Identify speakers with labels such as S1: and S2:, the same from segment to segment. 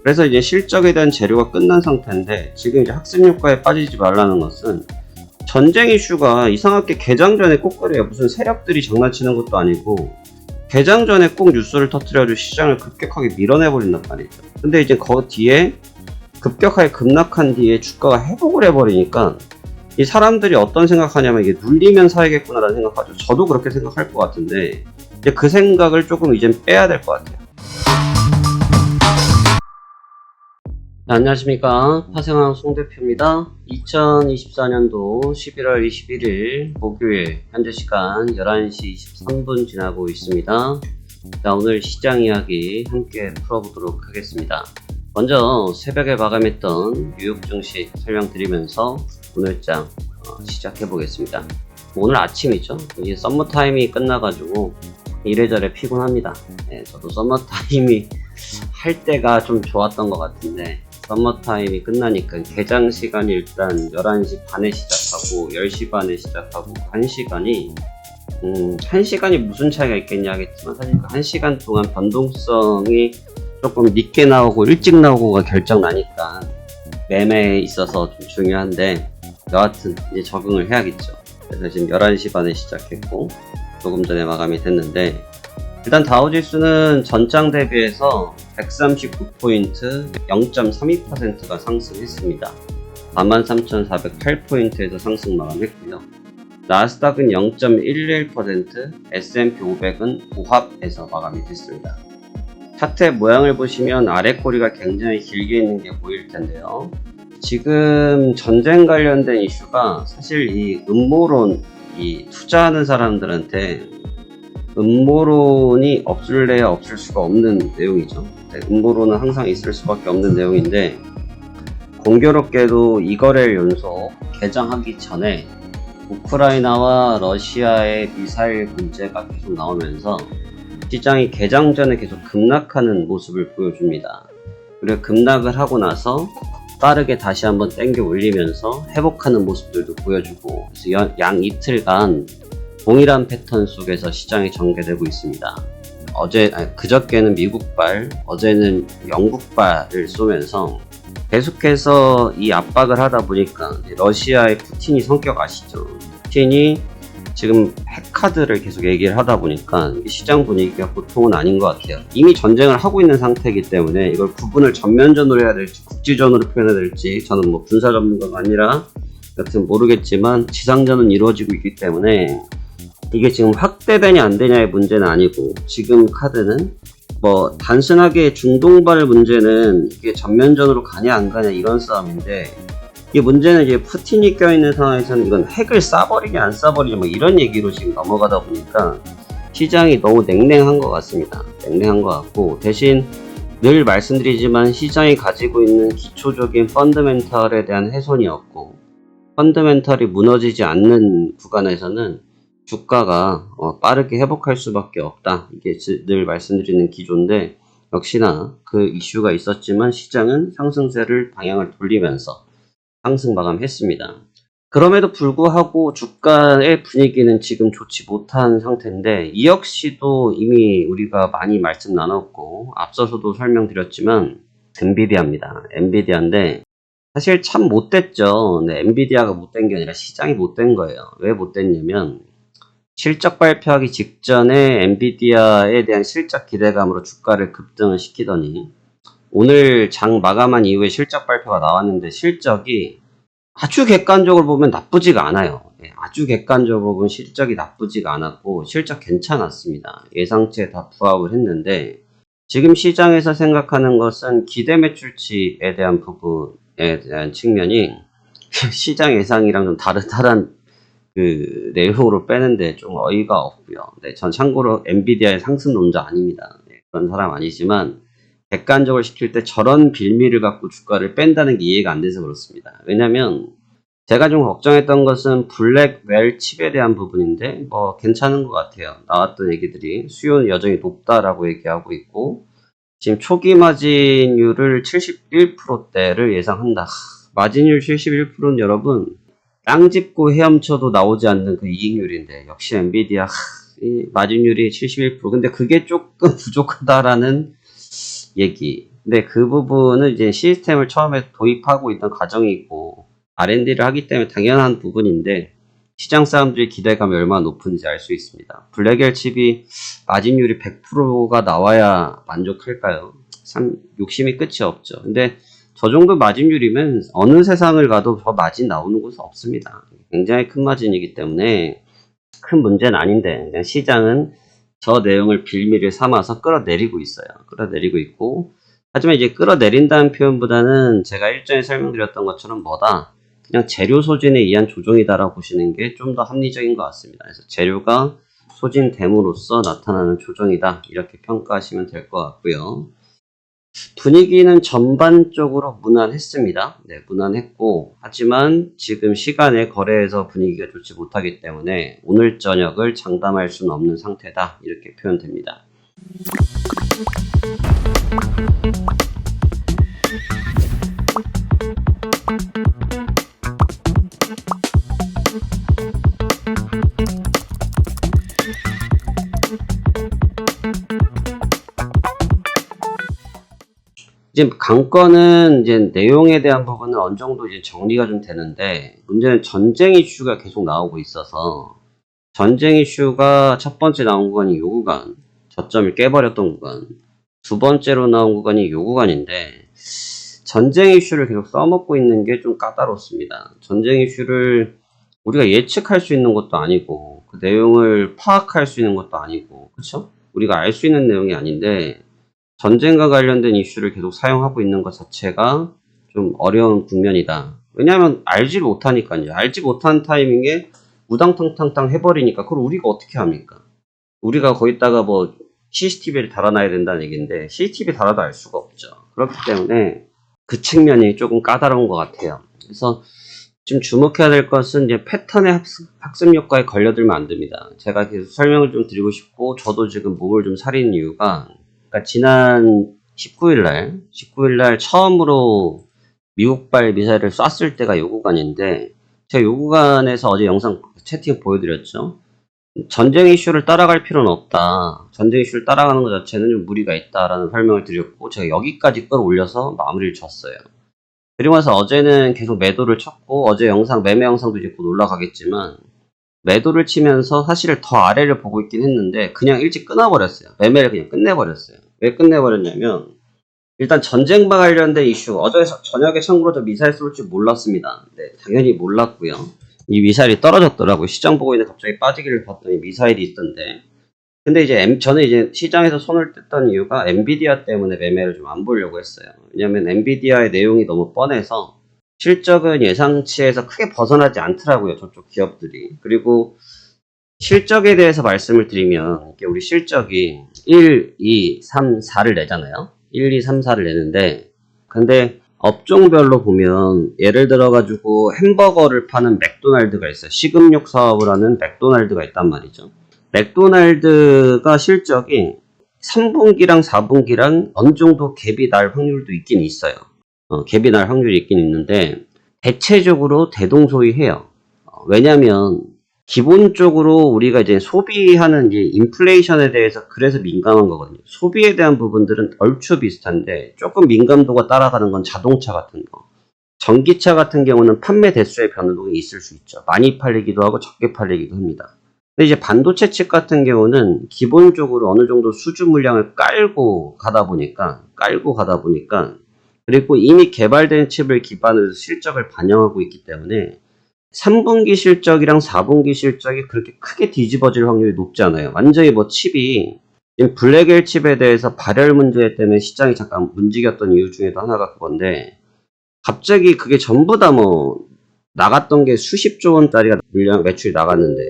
S1: 그래서 이제 실적에 대한 재료가 끝난 상태인데, 지금 이제 학습 효과에 빠지지 말라는 것은 전쟁 이슈가 이상하게 개장 전에 꼭 그래요. 무슨 세력들이 장난치는 것도 아니고 개장 전에 꼭 뉴스를 터뜨려가지고 시장을 급격하게 밀어내버린단 말이죠. 근데 이제 그 뒤에 급격하게 급락한 뒤에 주가가 회복을 해버리니까 이 사람들이 어떤 생각하냐면, 이게 눌리면 사야겠구나라는 생각하죠. 저도 그렇게 생각할 것 같은데, 이제 그 생각을 조금 이제 빼야 될 것 같아요. 네, 안녕하십니까. 파생왕 송대표입니다. 2024년도 11월 21일 목요일 현재 시간 11시 23분 지나고 있습니다. 자, 오늘 시장 이야기 함께 풀어보도록 하겠습니다. 먼저 새벽에 마감했던 뉴욕 증시 설명드리면서 오늘장 시작해 보겠습니다. 오늘 아침이죠. 이제 썸머타임이 끝나가지고 이래저래 피곤합니다. 네, 저도 썸머타임이 할 때가 좀 좋았던 것 같은데, 썸머타임이 끝나니까 개장 시간이 일단 11시 반에 시작하고 10시 반에 시작하고 1시간이 1시간이 무슨 차이가 있겠냐 하겠지만, 사실 그 1시간 동안 변동성이 조금 늦게 나오고 일찍 나오고가 결정 나니까 매매에 있어서 좀 중요한데, 여하튼 이제 적응을 해야겠죠. 그래서 지금 11시 반에 시작했고 조금 전에 마감이 됐는데, 일단 다우지수는 전장 대비해서 139포인트 0.32%가 상승했습니다. 43,408포인트에서 상승 마감했고요. 나스닥은 0.11%, S&P 500은 보합에서 마감이 됐습니다. 차트의 모양을 보시면 아래 꼬리가 굉장히 길게 있는 게 보일 텐데요. 지금 전쟁 관련된 이슈가 사실 이 음모론, 이 투자하는 사람들한테 음모론이 없을래야 없을 수가 없는 내용이죠. 음모론은 항상 있을 수밖에 없는 내용인데, 공교롭게도 이 거래일 연속 개장하기 전에 우크라이나와 러시아의 미사일 문제가 계속 나오면서 시장이 개장 전에 계속 급락하는 모습을 보여줍니다. 그리고 급락을 하고 나서 빠르게 다시 한번 땡겨 올리면서 회복하는 모습들도 보여주고, 그래서 양 이틀간 동일한 패턴 속에서 시장이 전개되고 있습니다. 그저께는 미국발, 어제는 영국발을 쏘면서 계속해서 이 압박을 하다 보니까, 러시아의 푸틴이 성격 아시죠? 푸틴이 지금 핵카드를 계속 얘기를 하다 보니까 시장 분위기가 보통은 아닌 것 같아요. 이미 전쟁을 하고 있는 상태이기 때문에 이걸 구분을 전면전으로 해야 될지 국지전으로 표현해야 될지, 저는 뭐 군사 전문가가 아니라 여튼 모르겠지만 지상전은 이루어지고 있기 때문에 이게 지금 확대되냐 안 되냐의 문제는 아니고, 지금 카드는 뭐 단순하게 중동발 문제는 이게 전면전으로 가냐 안 가냐 이런 싸움인데, 이 문제는 이제 푸틴이 껴있는 상황에서는 이건 핵을 쏴버리냐 안 쏴버리냐 뭐 이런 얘기로 지금 넘어가다 보니까 시장이 너무 냉랭한 것 같습니다. 냉랭한 것 같고, 대신 늘 말씀드리지만 시장이 가지고 있는 기초적인 펀더멘털에 대한 훼손이 없고, 펀더멘털이 무너지지 않는 구간에서는 주가가 빠르게 회복할 수밖에 없다. 이게 늘 말씀드리는 기조인데, 역시나 그 이슈가 있었지만 시장은 상승세를 방향을 돌리면서 상승 마감했습니다. 그럼에도 불구하고 주가의 분위기는 지금 좋지 못한 상태인데, 이 역시도 이미 우리가 많이 말씀 나눴고 앞서서도 설명드렸지만 엔비디아입니다. 엔비디아인데 사실 참 못됐죠. 네, 엔비디아가 못된 게 아니라 시장이 못된 거예요. 왜 못됐냐면, 실적 발표하기 직전에 엔비디아에 대한 실적 기대감으로 주가를 급등을 시키더니 오늘 장 마감한 이후에 실적 발표가 나왔는데 실적이 아주 객관적으로 보면 나쁘지가 않아요. 아주 객관적으로 보면 실적이 나쁘지가 않았고 실적 괜찮았습니다. 예상치에 다 부합을 했는데, 지금 시장에서 생각하는 것은 기대 매출치에 대한 부분에 대한 측면이 시장 예상이랑 좀 다르다란 그 내용으로 빼는데 좀 어이가 없고요. 네, 전 참고로 엔비디아의 상승론자 아닙니다. 네, 그런 사람 아니지만 객관적으로 시킬 때 저런 빌미를 갖고 주가를 뺀다는 게 이해가 안 돼서 그렇습니다. 왜냐면 제가 좀 걱정했던 것은 블랙웰 칩에 대한 부분인데, 뭐 괜찮은 것 같아요. 나왔던 얘기들이 수요는 여전히 높다라고 얘기하고 있고, 지금 초기 마진율을 71%대를 예상한다. 마진율 71%는 여러분 땅 짚고 헤엄쳐도 나오지 않는 그 이익률인데, 역시 엔비디아 이 마진율이 71%. 근데 그게 조금 부족하다라는 얘기. 근데 그 부분은 이제 시스템을 처음에 도입하고 있던 과정이고 R&D를 하기 때문에 당연한 부분인데 시장 사람들의 기대감이 얼마나 높은지 알 수 있습니다. 블랙엘 칩이 마진율이 100%가 나와야 만족할까요? 참 욕심이 끝이 없죠. 근데 저 정도 마진율이면 어느 세상을 가도 저 마진 나오는 곳은 없습니다. 굉장히 큰 마진이기 때문에 큰 문제는 아닌데 그냥 시장은 저 내용을 빌미를 삼아서 끌어내리고 있어요. 끌어내리고 있고 하지만 이제 끌어내린다는 표현보다는 제가 일전에 설명드렸던 것처럼 뭐다 그냥 재료 소진에 의한 조정이다라고 보시는 게 좀 더 합리적인 것 같습니다. 그래서 재료가 소진됨으로써 나타나는 조정이다 이렇게 평가하시면 될 것 같고요. 분위기는 전반적으로 무난했습니다. 네, 무난했고 하지만 지금 시간에 거래에서 분위기가 좋지 못하기 때문에 오늘 저녁을 장담할 수는 없는 상태다 이렇게 표현됩니다. 이제 강권은 이제 내용에 대한 부분은 어느 정도 이제 정리가 좀 되는데 문제는 전쟁 이슈가 계속 나오고 있어서 전쟁 이슈가 첫 번째 나온 구간이 요 구간 저점을 깨버렸던 구간 두 번째로 나온 구간이 요 구간인데 전쟁 이슈를 계속 써먹고 있는 게 좀 까다롭습니다. 전쟁 이슈를 우리가 예측할 수 있는 것도 아니고 그 내용을 파악할 수 있는 것도 아니고 그쵸? 우리가 알 수 있는 내용이 아닌데 전쟁과 관련된 이슈를 계속 사용하고 있는 것 자체가 좀 어려운 국면이다. 왜냐하면 알지 못하니까요. 알지 못한 타이밍에 우당탕탕탕 해버리니까 그걸 우리가 어떻게 합니까? 우리가 거기다가 뭐 CCTV를 달아놔야 된다는 얘기인데 CCTV 달아도 알 수가 없죠. 그렇기 때문에 그 측면이 조금 까다로운 것 같아요. 그래서 지금 주목해야 될 것은 이제 패턴의 학습 효과에 걸려들면 안 됩니다. 제가 계속 설명을 좀 드리고 싶고 저도 지금 몸을 좀 사리는 이유가 그러니까 지난 19일날 처음으로 미국발 미사일을 쐈을 때가 요 구간인데 제가 요 구간에서 어제 영상 채팅 보여드렸죠. 전쟁 이슈를 따라갈 필요는 없다. 전쟁 이슈를 따라가는 것 자체는 좀 무리가 있다라는 설명을 드렸고 제가 여기까지 끌어올려서 마무리를 쳤어요. 그리고 나서 어제는 계속 매도를 쳤고 어제 영상 매매 영상도 이제 곧 올라가겠지만 매도를 치면서 사실 더 아래를 보고 있긴 했는데 그냥 일찍 끊어버렸어요. 매매를 그냥 끝내버렸어요. 왜 끝내버렸냐면 일단 전쟁과 관련된 이슈 어제 저녁에 참고로 저 미사일 쏠 줄 몰랐습니다. 네, 당연히 몰랐고요. 이 미사일이 떨어졌더라고요. 시장 보고 있는데 갑자기 빠지기를 봤더니 미사일이 있던데 근데 이제 저는 이제 시장에서 손을 뗐던 이유가 엔비디아 때문에 매매를 좀 안 보려고 했어요. 왜냐면 엔비디아의 내용이 너무 뻔해서 실적은 예상치에서 크게 벗어나지 않더라고요. 저쪽 기업들이. 그리고 실적에 대해서 말씀을 드리면 이게 우리 실적이 1, 2, 3, 4를 내잖아요. 1, 2, 3, 4를 내는데 근데 업종별로 보면 예를 들어 가지고 햄버거를 파는 맥도날드가 있어요. 식음료 사업을 하는 맥도날드가 있단 말이죠. 맥도날드가 실적이 3분기랑 4분기랑 어느 정도 갭이 날 확률도 있긴 있어요. 갭이 날 확률이 있긴 있는데 대체적으로 대동소이해요. 왜냐면 기본적으로 우리가 이제 소비하는 이제 인플레이션에 대해서 그래서 민감한 거거든요. 소비에 대한 부분들은 얼추 비슷한데 조금 민감도가 따라가는 건 자동차 같은 거. 전기차 같은 경우는 판매 대수의 변동이 있을 수 있죠. 많이 팔리기도 하고 적게 팔리기도 합니다. 근데 이제 반도체 칩 같은 경우는 기본적으로 어느 정도 수주 물량을 깔고 가다 보니까 그리고 이미 개발된 칩을 기반으로 실적을 반영하고 있기 때문에 3분기 실적이랑 4분기 실적이 그렇게 크게 뒤집어질 확률이 높지 않아요. 완전히 뭐 칩이 지금 블랙엘 칩에 대해서 발열 문제 때문에 시장이 잠깐 움직였던 이유 중에도 하나가 그건데 갑자기 그게 전부 다 뭐 나갔던 게 수십조 원짜리가 물량 매출이 나갔는데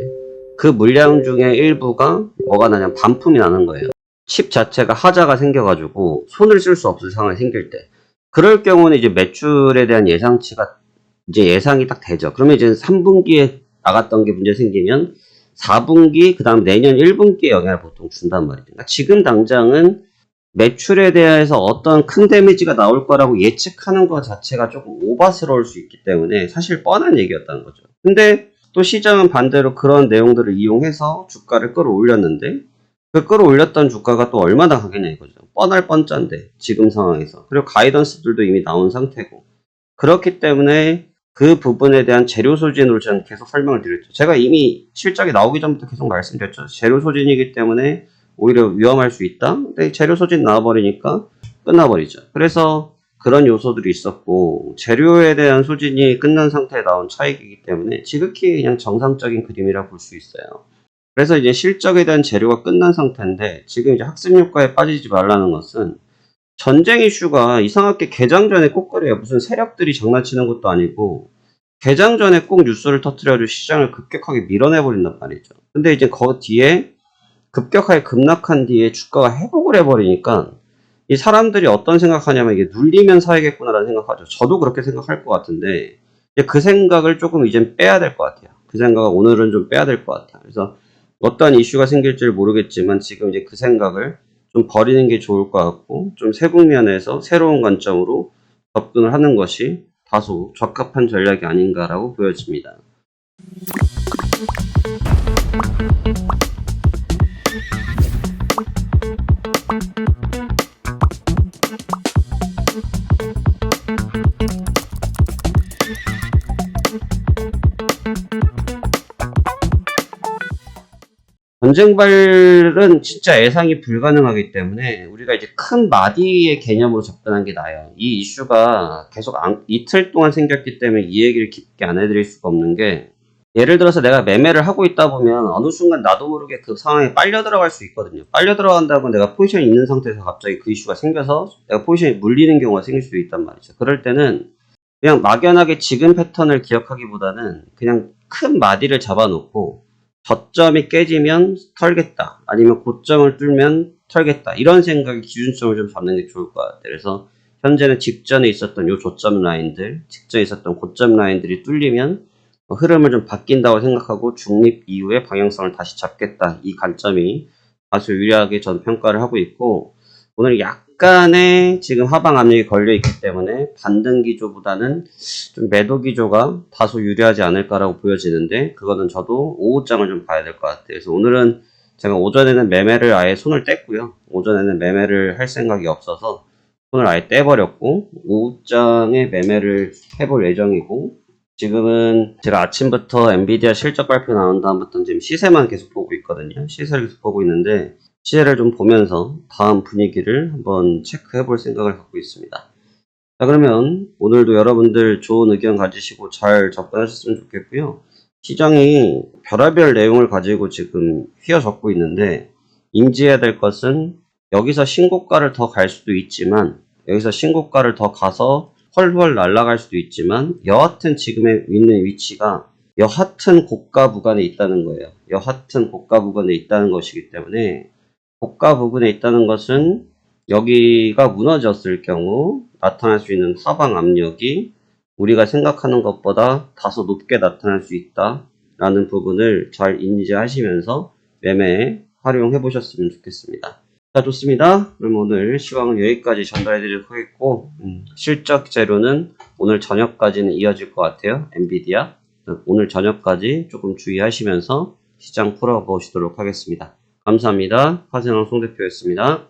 S1: 그 물량 중에 일부가 뭐가 나냐면 반품이 나는 거예요. 칩 자체가 하자가 생겨가지고 손을 쓸 수 없을 상황이 생길 때 그럴 경우는 이제 매출에 대한 예상치가 이제 예상이 딱 되죠. 그러면 이제 3분기에 나갔던 게 문제 생기면 4분기 그 다음 내년 1분기에 영향을 보통 준단 말이죠. 그러니까 지금 당장은 매출에 대해서 어떤 큰 데미지가 나올 거라고 예측하는 것 자체가 조금 오바스러울 수 있기 때문에 사실 뻔한 얘기였다는 거죠. 근데 또 시장은 반대로 그런 내용들을 이용해서 주가를 끌어올렸는데 그 끌어올렸던 주가가 또 얼마나 가겠냐 이거죠. 뻔할 뻔짠데 지금 상황에서. 그리고 가이던스들도 이미 나온 상태고. 그렇기 때문에 그 부분에 대한 재료 소진으로 저는 계속 설명을 드렸죠. 제가 이미 실적이 나오기 전부터 계속 말씀드렸죠. 재료 소진이기 때문에 오히려 위험할 수 있다. 근데 재료 소진 나와버리니까 끝나버리죠. 그래서 그런 요소들이 있었고 재료에 대한 소진이 끝난 상태에 나온 차익이기 때문에 지극히 그냥 정상적인 그림이라 볼 수 있어요. 그래서 이제 실적에 대한 재료가 끝난 상태인데 지금 이제 학습 효과에 빠지지 말라는 것은 전쟁 이슈가 이상하게 개장 전에 꼭 그래요. 무슨 세력들이 장난치는 것도 아니고 개장 전에 꼭 뉴스를 터뜨려가지고 시장을 급격하게 밀어내버린단 말이죠. 근데 이제 그 뒤에 급격하게 급락한 뒤에 주가가 회복을 해버리니까 이 사람들이 어떤 생각하냐면 이게 눌리면 사야겠구나라는 생각하죠. 저도 그렇게 생각할 것 같은데 그 생각을 조금 이제 빼야 될 것 같아요. 그 생각을 오늘은 좀 빼야 될 것 같아요. 그래서 어떠한 이슈가 생길지를 모르겠지만 지금 이제 그 생각을 좀 버리는 게 좋을 것 같고 좀 세 국면에서 새로운 관점으로 접근을 하는 것이 다소 적합한 전략이 아닌가라고 보여집니다. 전쟁발은 진짜 예상이 불가능하기 때문에 우리가 이제 큰 마디의 개념으로 접근한 게 나아요. 이 이슈가 계속 이틀 동안 생겼기 때문에 이 얘기를 깊게 안 해드릴 수가 없는 게 예를 들어서 내가 매매를 하고 있다 보면 어느 순간 나도 모르게 그 상황에 빨려 들어갈 수 있거든요. 빨려 들어간다고 내가 포지션이 있는 상태에서 갑자기 그 이슈가 생겨서 내가 포지션이 물리는 경우가 생길 수도 있단 말이죠. 그럴 때는 그냥 막연하게 지금 패턴을 기억하기보다는 그냥 큰 마디를 잡아놓고 저점이 깨지면 털겠다. 아니면 고점을 뚫면 털겠다. 이런 생각의 기준점을 좀 잡는 게 좋을 것 같아요. 그래서 현재는 직전에 있었던 요 저점 라인들, 직전에 있었던 고점 라인들이 뚫리면 흐름을 좀 바뀐다고 생각하고 중립 이후에 방향성을 다시 잡겠다. 이 관점이 아주 유리하게 전 평가를 하고 있고 오늘 약간의 지금 하방 압력이 걸려 있기 때문에 반등 기조보다는 좀 매도 기조가 다소 유리하지 않을까라고 보여지는데 그거는 저도 오후장을 좀 봐야 될 것 같아요. 그래서 오늘은 제가 오전에는 매매를 아예 손을 뗐고요. 오전에는 매매를 할 생각이 없어서 손을 아예 떼버렸고 오후장에 매매를 해볼 예정이고 지금은 제가 아침부터 엔비디아 실적 발표 나온 다음부터 지금 시세만 계속 보고 있거든요. 시세를 계속 보고 있는데 시세를 좀 보면서 다음 분위기를 한번 체크해 볼 생각을 갖고 있습니다. 자, 그러면 오늘도 여러분들 좋은 의견 가지시고 잘 접근하셨으면 좋겠고요. 시장이 별의별 내용을 가지고 지금 휘어졌고 있는데 인지해야 될 것은 여기서 신고가를 더 갈 수도 있지만 여기서 신고가를 더 가서 헐헐 날아갈 수도 있지만 여하튼 지금에 있는 위치가 여하튼 고가 구간에 있다는 거예요. 여하튼 고가 구간에 있다는 것이기 때문에 고가 부분에 있다는 것은 여기가 무너졌을 경우 나타날 수 있는 하방 압력이 우리가 생각하는 것보다 다소 높게 나타날 수 있다라는 부분을 잘 인지하시면서 매매에 활용해 보셨으면 좋겠습니다. 자, 좋습니다. 그럼 오늘 시황은 여기까지 전달해 드리도록 하겠고 실적 재료는 오늘 저녁까지는 이어질 것 같아요. 엔비디아 오늘 저녁까지 조금 주의하시면서 시장 풀어보시도록 하겠습니다. 감사합니다. 화생왕 송 대표였습니다.